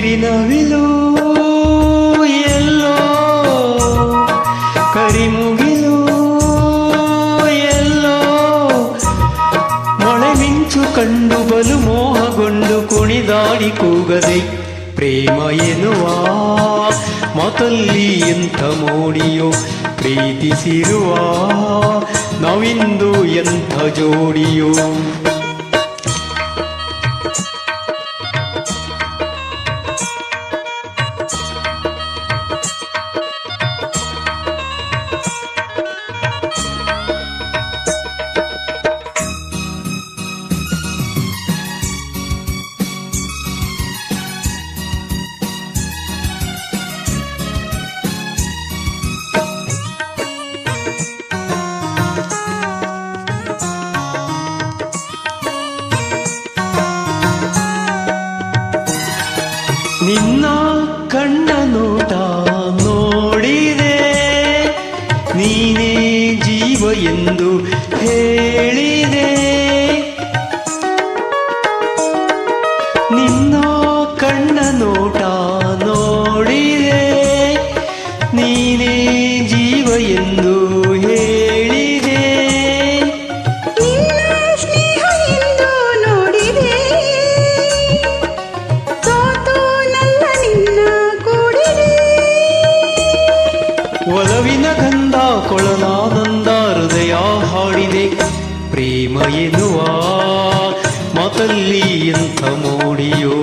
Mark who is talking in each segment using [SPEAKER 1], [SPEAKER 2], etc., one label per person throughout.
[SPEAKER 1] ಗಿರಿನವಿಲು ಎಲ್ಲೋ ಕರಿಮುಗಿಲು ಎಲ್ಲೋ ಮೊಳೆ ಮಿಂಚು ಕಂಡು ಬಲು ಮೋಹಗೊಂಡು ಕುಣಿದಾಡಿ ಕೂಗದೆ ಪ್ರೇಮ ಎನ್ನುವ ಮಾತಲ್ಲಿ ಎಂಥ ಮೋಡಿಯೋ ಪ್ರೀತಿಸಿರುವ ನಾವಿಂದು ಎಂಥ ಜೋಡಿಯೋ. ನಿನ್ನ ಕಣ್ಣ ನೋಟ ನೋಡಿದೆ ನೀನೇ ಜೀವ ಎಂದು ಹೇಳಿದೆ. ನಿನ್ನ ಕಣ್ಣ ನೋಟ ನೋಡಿದೆ ನೀನೇ ಜೀವ ಎಂದು ಹೇಳಿದೆ. ಒಲವಿನ ಗಂಧ ಕೊಳಲಾನಂದ ಹೃದಯ ಹಾಡಿದೆ ಪ್ರೇಮ ಎನ್ನುವ ಮಾತಲ್ಲಿ ಎಂಥ ಮೋಡಿಯೋ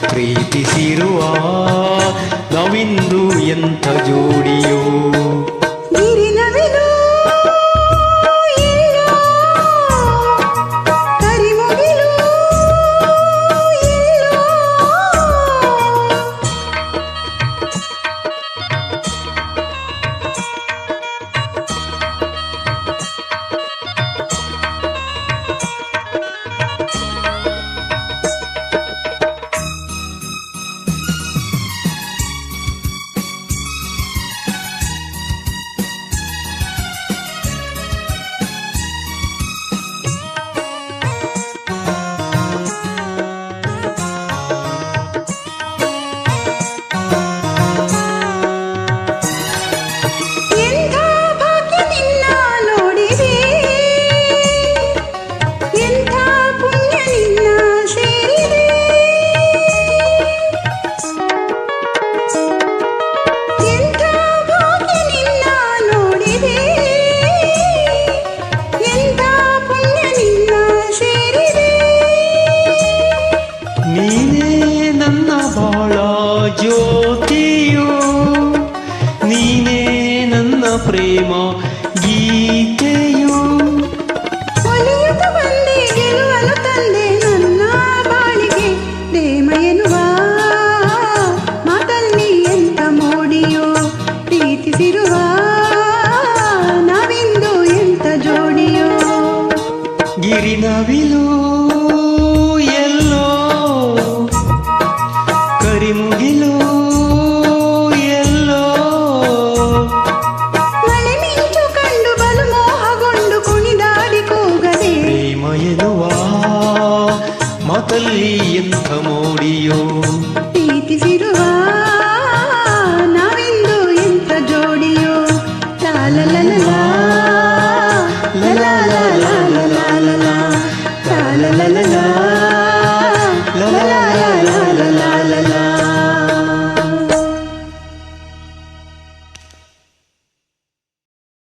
[SPEAKER 1] ಪ್ರೀತಿಸಿರುವ ನಾವಿಂದು ಎಂಥ ಜೋಡಿಯೋ. ನೀನೇ ನನ್ನ ಬಾಳ ಜ್ಯೋತಿಯು ನೀನೇ ನನ್ನ ಪ್ರೇಮ ಗೀತೆಯು.
[SPEAKER 2] ಒಲಿಯುತ್ತ ಬಂದೆ ಗೆಲುವನು ತಂದೆ ನನ್ನ ಬಾಳಿಗೆ ಪ್ರೇಮ ಎನ್ನುವ ಮಾತಲ್ಲಿ ಎಂಥ ಮೋಡಿಯೋ ಪ್ರೀತಿಸಿರುವ ನಾವಿಂದು ಎಂಥ ಜೋಡಿಯೋ.
[SPEAKER 1] ಗಿರಿನವಿಲು ಎಲ್ಲೋ ಕರಿಮುಗಿಲು